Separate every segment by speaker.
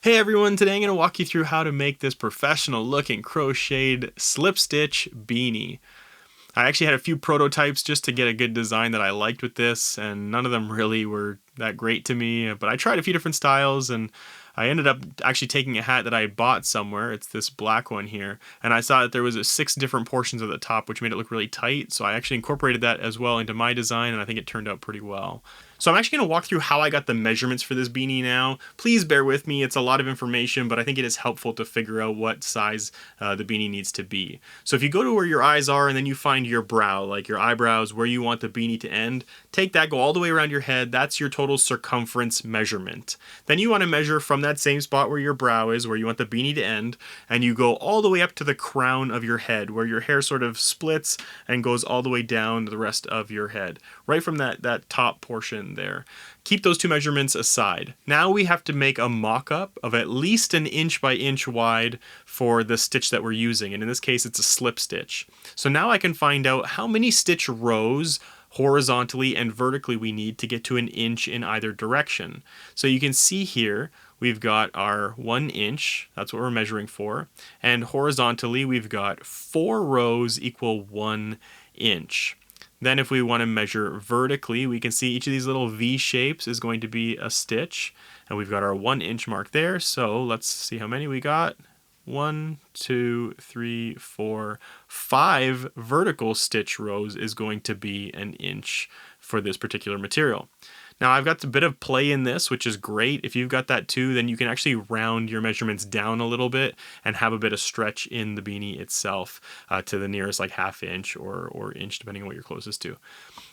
Speaker 1: Hey everyone, today I'm going to walk you through how to make this professional looking crocheted slip stitch beanie. I actually had a few prototypes just to get a good design that I liked with this, and none of them really were that great to me, but I tried a few different styles and I ended up actually taking a hat that I had bought somewhere. It's this black one here, and I saw that there was 6 different portions at the top, which made it look really tight, so I actually incorporated that as well into my design, and I think it turned out pretty well. So I'm actually going to walk through how I got the measurements for this beanie now. Please bear with me, it's a lot of information, but I think it is helpful to figure out what size the beanie needs to be. So if you go to where your eyes are and then you find your brow, like your eyebrows, where you want the beanie to end, take that, go all the way around your head, that's your total circumference measurement. Then you want to measure from that same spot where your brow is, where you want the beanie to end, and you go all the way up to the crown of your head, where your hair sort of splits and goes all the way down the rest of your head, right from that top portion there. Keep those 2 measurements aside. Now we have to make a mock-up of at least 1" by inch wide for the stitch that we're using, and in this case it's a slip stitch. So now I can find out how many stitch rows horizontally and vertically we need to get to 1" in either direction. So you can see here we've got our 1", that's what we're measuring for, and horizontally we've got 4 rows equal 1". Then if we want to measure vertically, we can see each of these little V shapes is going to be a stitch, and we've got our 1" mark there. So let's see how many we got. 1, 2, 3, 4, 5 vertical stitch rows is going to be 1" for this particular material. Now I've got a bit of play in this, which is great. If you've got that too, then you can actually round your measurements down a little bit and have a bit of stretch in the beanie itself to the nearest like 1/2 inch or inch, depending on what you're closest to.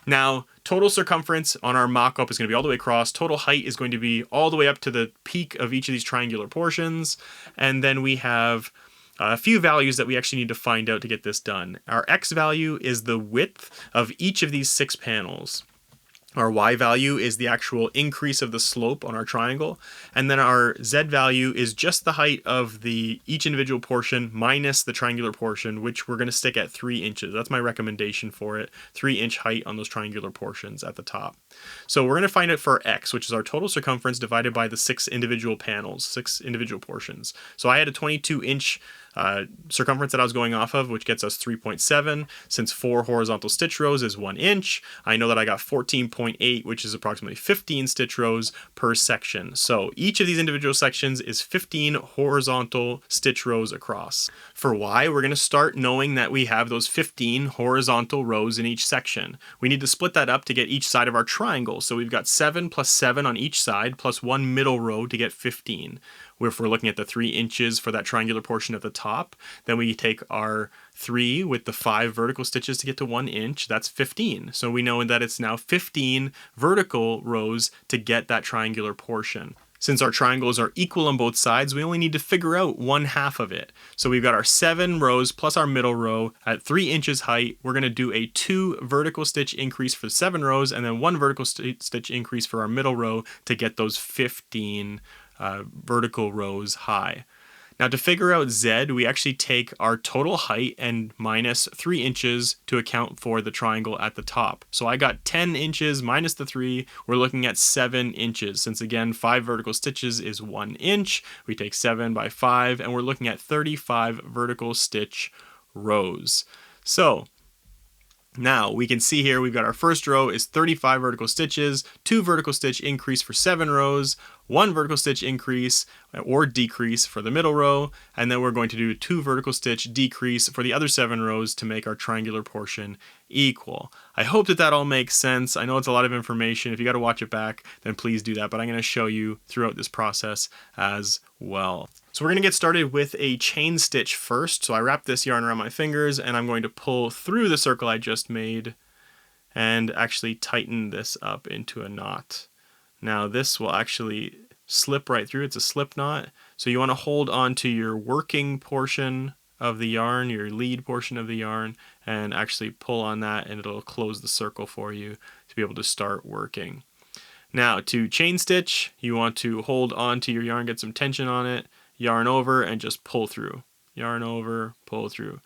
Speaker 1: Now, total circumference on our mock-up is going to be all the way across. Total height is going to be all the way up to the peak of each of these triangular portions. And then we have a few values that we actually need to find out to get this done. Our X value is the width of each of these 6 panels. Our Y value is the actual increase of the slope on our triangle, and then our Z value is just the height of each individual portion minus the triangular portion, which we're going to stick at 3 inches. That's my recommendation for it, 3" height on those triangular portions at the top. So we're going to find it for X, which is our total circumference divided by the 6 individual panels, 6 individual portions. So I had a 22" circumference that I was going off of, which gets us 3.7. Since 4 horizontal stitch rows is 1". I know that I got 14.8, which is approximately 15 stitch rows per section. So each of these individual sections is 15 horizontal stitch rows across. For Y, we're going to start knowing that we have those 15 horizontal rows in each section. We need to split that up to get each side of our triangle. So we've got 7 plus 7 on each side plus 1 middle row to get 15. If we're looking at the 3" for that triangular portion at the top, then we take our 3 with the 5 vertical stitches to get to 1". That's 15. So we know that it's now 15 vertical rows to get that triangular portion. Since our triangles are equal on both sides, we only need to figure out 1/2 of it. So we've got our 7 rows plus our middle row at 3 inches height. We're going to do a 2 vertical stitch increase for 7 rows and then 1 vertical stitch increase for our middle row to get those 15 vertical rows high. Now to figure out Z, we actually take our total height and minus 3 inches to account for the triangle at the top. So I got 10 inches minus the 3, we're looking at 7 inches. Since again, 5 vertical stitches is 1". We take 7 by 5 and we're looking at 35 vertical stitch rows. So now we can see here we've got our first row is 35 vertical stitches, 2 vertical stitch increase for 7 rows, 1 vertical stitch increase or decrease for the middle row, and then we're going to do 2 vertical stitch decrease for the other 7 rows to make our triangular portion equal. I hope that all makes sense. I know it's a lot of information. If you got to watch it back, then please do that, but I'm going to show you throughout this process as well. So we're going to get started with a chain stitch first. So I wrap this yarn around my fingers and I'm going to pull through the circle I just made and actually tighten this up into a knot. Now this will actually slip right through. It's a slip knot. So you want to hold on to your working portion of the yarn, your lead portion of the yarn, and actually pull on that and it'll close the circle for you to be able to start working. Now to chain stitch, you want to hold on to your yarn, get some tension on it, yarn over and just pull through. Yarn over, pull through.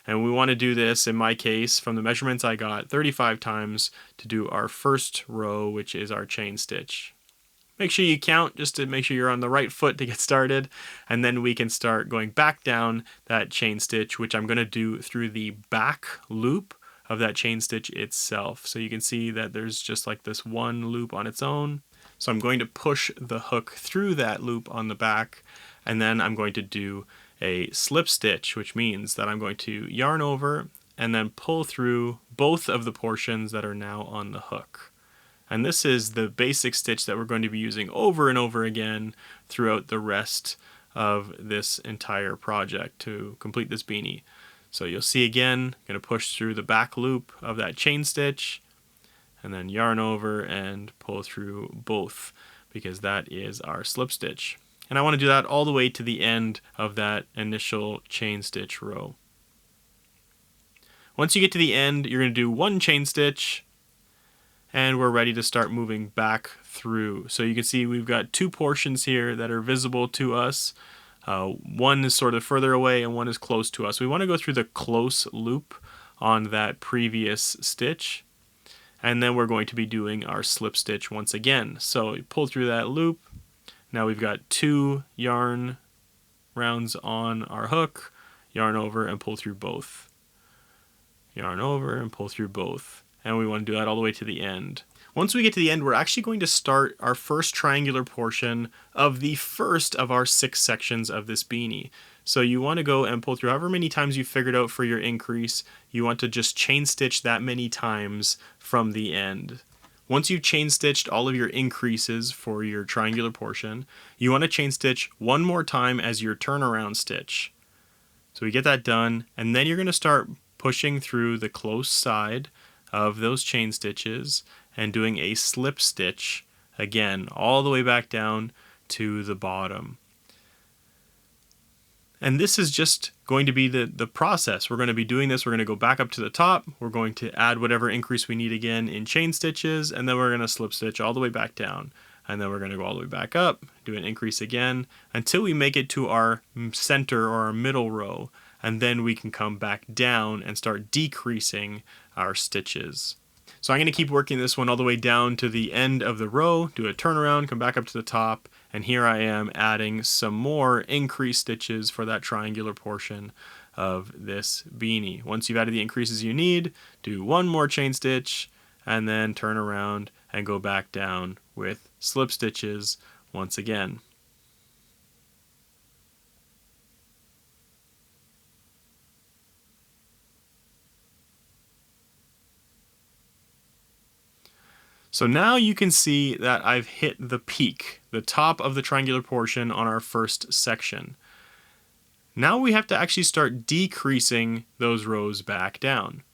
Speaker 1: And we want to do this, in my case, from the measurements I got, 35 times to do our first row, which is our chain stitch. Make sure you count just to make sure you're on the right foot to get started, and then we can start going back down that chain stitch, which I'm going to do through the back loop of that chain stitch itself. So you can see that there's just like this one loop on its own. So I'm going to push the hook through that loop on the back, and then I'm going to do a slip stitch, which means that I'm going to yarn over and then pull through both of the portions that are now on the hook. And this is the basic stitch that we're going to be using over and over again throughout the rest of this entire project to complete this beanie. So you'll see again, going to push through the back loop of that chain stitch and then yarn over and pull through both, because that is our slip stitch. And I want to do that all the way to the end of that initial chain stitch row. Once you get to the end, you're going to do one chain stitch, and we're ready to start moving back through. So you can see we've got two portions here that are visible to us. One is sort of further away and one is close to us. We want to go through the close loop on that previous stitch, and then we're going to be doing our slip stitch once again. So you pull through that loop. Now we've got two yarn rounds on our hook, yarn over and pull through both. Yarn over and pull through both. And we want to do that all the way to the end. Once we get to the end, we're actually going to start our first triangular portion of the first of our 6 sections of this beanie. So you want to go and pull through however many times you figured out for your increase. You want to just chain stitch that many times from the end. Once you've chain stitched all of your increases for your triangular portion, you want to chain stitch one more time as your turnaround stitch. So we get that done, and then you're going to start pushing through the close side of those chain stitches and doing a slip stitch again all the way back down to the bottom. And this is just going to be the process. We're going to be doing this. We're going to go back up to the top. We're going to add whatever increase we need again in chain stitches, and then we're going to slip stitch all the way back down. And then we're going to go all the way back up, do an increase again until we make it to our center or our middle row. And then we can come back down and start decreasing our stitches. So I'm going to keep working this one all the way down to the end of the row, do a turnaround, come back up to the top, and here I am adding some more increase stitches for that triangular portion of this beanie. Once you've added the increases you need, do one more chain stitch, and then turn around and go back down with slip stitches once again. So now you can see that I've hit the peak, the top of the triangular portion on our first section. Now we have to actually start decreasing those rows back down.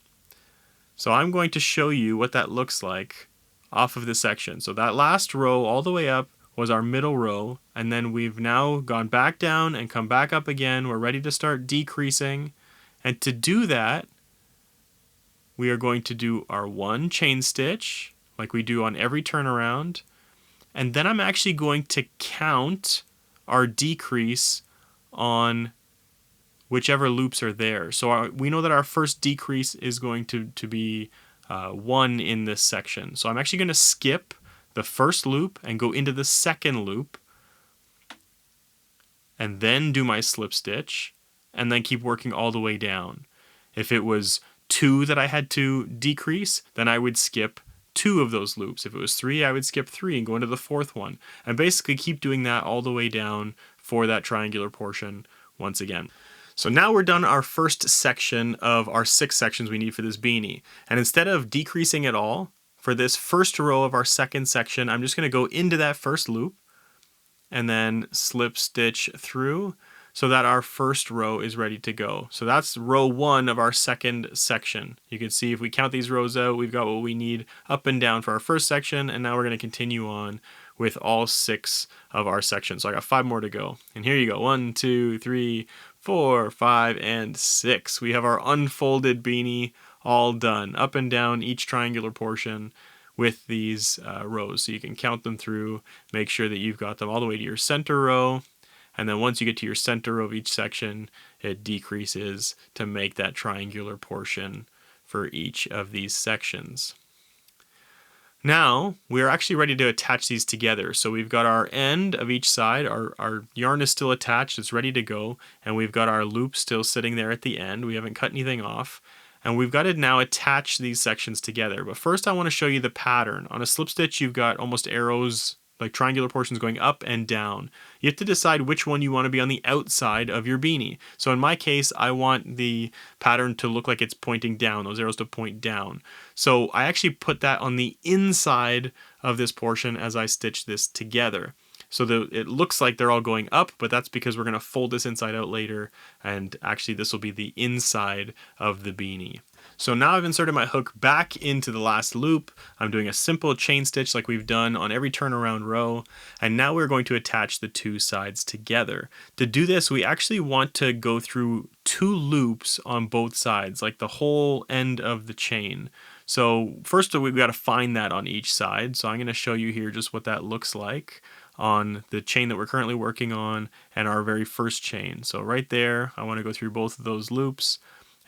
Speaker 1: So I'm going to show you what that looks like off of this section. So that last row all the way up was our middle row, and then we've now gone back down and come back up again. We're ready to start decreasing. And to do that, we are going to do our one chain stitch, like we do on every turnaround, and then I'm actually going to count our decrease on whichever loops are there. So we know that our first decrease is going to be 1 in this section. So I'm actually going to skip the first loop and go into the second loop, and then do my slip stitch, and then keep working all the way down. If it was 2 that I had to decrease, then I would skip 2 of those loops. If it was 3, I would skip 3 and go into the 4th one, and basically keep doing that all the way down for that triangular portion once again. So now we're done our first section of our 6 sections we need for this beanie, and instead of decreasing at all, for this first row of our second section, I'm just going to go into that first loop and then slip stitch through so that our first row is ready to go. So that's row 1 of our second section. You can see if we count these rows out, we've got what we need up and down for our first section, and now we're going to continue on with all 6 of our sections. So I got 5 more to go. And here you go. 1, 2, 3, 4, 5, and 6. We have our unfolded beanie all done, up and down each triangular portion with these rows. So you can count them through, make sure that you've got them all the way to your center row. And then once you get to your center of each section, it decreases to make that triangular portion for each of these sections. Now we're actually ready to attach these together. So we've got our end of each side, our yarn is still attached, it's ready to go, and we've got our loop still sitting there at the end. We haven't cut anything off. And we've got to now attach these sections together. But first I want to show you the pattern. On a slip stitch you've got almost arrows, like triangular portions going up and down. You have to decide which one you want to be on the outside of your beanie. So in my case, I want the pattern to look like it's pointing down, those arrows to point down. So I actually put that on the inside of this portion as I stitch this together. So it looks like they're all going up, but that's because we're going to fold this inside out later, and actually this will be the inside of the beanie. So now I've inserted my hook back into the last loop. I'm doing a simple chain stitch like we've done on every turnaround row, and now we're going to attach the two sides together. To do this, we actually want to go through 2 loops on both sides, like the whole end of the chain. So first we've got to find that on each side. So I'm going to show you here just what that looks like on the chain that we're currently working on and our very first chain. So right there, I want to go through both of those loops.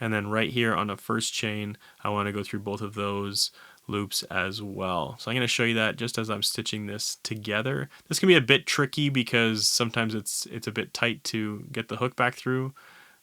Speaker 1: And then right here on the first chain, I want to go through both of those loops as well. So I'm going to show you that just as I'm stitching this together. This can be a bit tricky because sometimes it's a bit tight to get the hook back through.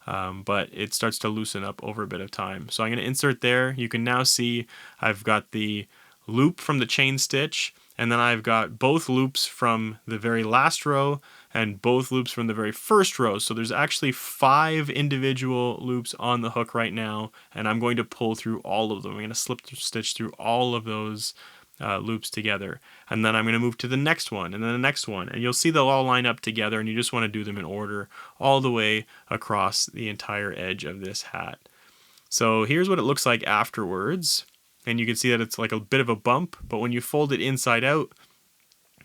Speaker 1: But it starts to loosen up over a bit of time. So I'm going to insert there. You can now see I've got the loop from the chain stitch, and then I've got both loops from the very last row and both loops from the very first row. So there's actually 5 individual loops on the hook right now, and I'm going to pull through all of them. I'm going to slip stitch through all of those loops together, and then I'm going to move to the next one and then the next one, and you'll see they'll all line up together, and you just want to do them in order all the way across the entire edge of this hat. So here's what it looks like afterwards, and you can see that it's like a bit of a bump, but when you fold it inside out,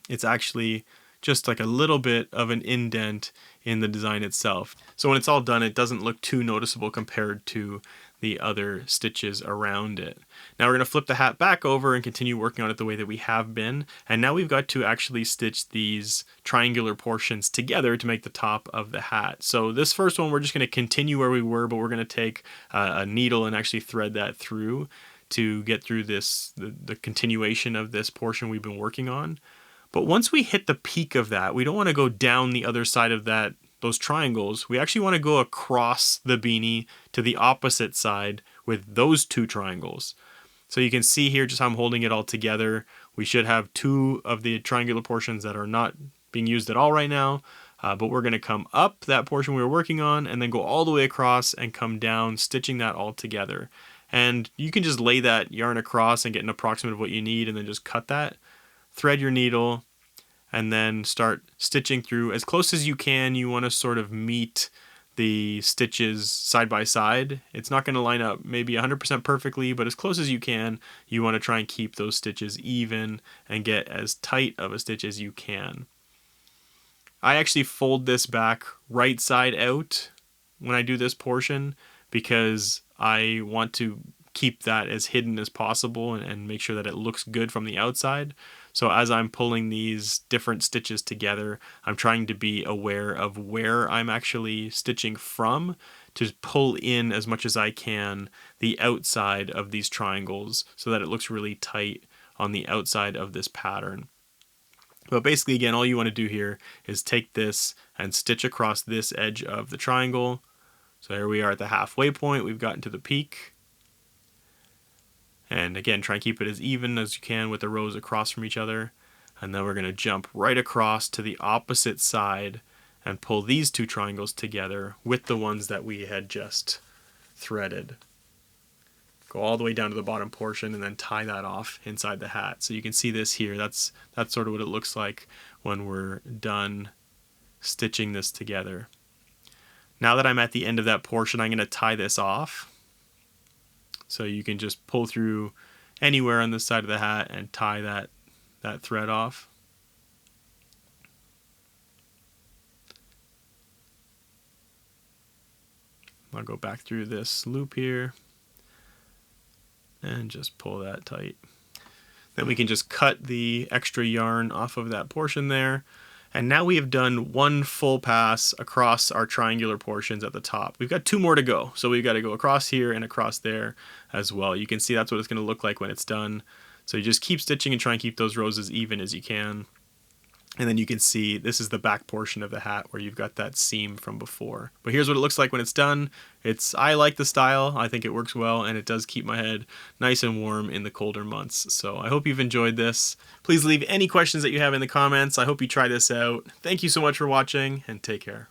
Speaker 1: it's actually just like a little bit of an indent in the design itself. So when it's all done, it doesn't look too noticeable compared to the other stitches around it. Now we're going to flip the hat back over and continue working on it the way that we have been. And now we've got to actually stitch these triangular portions together to make the top of the hat. So this first one, we're just going to continue where we were, but we're going to take a needle and actually thread that through to get through this, the continuation of this portion we've been working on. But once we hit the peak of that, we don't want to go down the other side of those triangles. We actually want to go across the beanie to the opposite side with those 2 triangles. So you can see here just how I'm holding it all together. We should have 2 of the triangular portions that are not being used at all right now, but we're going to come up that portion we were working on and then go all the way across and come down, stitching that all together. And you can just lay that yarn across and get an approximate of what you need and then just cut that. Thread your needle, and then start stitching through as close as you can. You want to sort of meet the stitches side by side. It's not going to line up maybe 100% perfectly, but as close as you can, you want to try and keep those stitches even and get as tight of a stitch as you can. I actually fold this back right side out when I do this portion because I want to keep that as hidden as possible and make sure that it looks good from the outside. So as I'm pulling these different stitches together, I'm trying to be aware of where I'm actually stitching from to pull in as much as I can the outside of these triangles so that it looks really tight on the outside of this pattern. But basically, again, all you want to do here is take this and stitch across this edge of the triangle. So here we are at the halfway point. We've gotten to the peak. And again, try and keep it as even as you can with the rows across from each other. And then we're going to jump right across to the opposite side and pull these 2 triangles together with the ones that we had just threaded. Go all the way down to the bottom portion and then tie that off inside the hat. So you can see this here. That's sort of what it looks like when we're done stitching this together. Now that I'm at the end of that portion, I'm going to tie this off. So you can just pull through anywhere on this side of the hat and tie that thread off. I'll go back through this loop here and just pull that tight. Then we can just cut the extra yarn off of that portion there. And now we have done 1 full pass across our triangular portions at the top. We've got 2 more to go. So we've got to go across here and across there as well. You can see that's what it's going to look like when it's done. So you just keep stitching and try and keep those rows as even as you can. And then you can see this is the back portion of the hat where you've got that seam from before. But here's what it looks like when it's done. I like the style. I think it works well, and it does keep my head nice and warm in the colder months. So I hope you've enjoyed this. Please leave any questions that you have in the comments. I hope you try this out. Thank you so much for watching, and take care.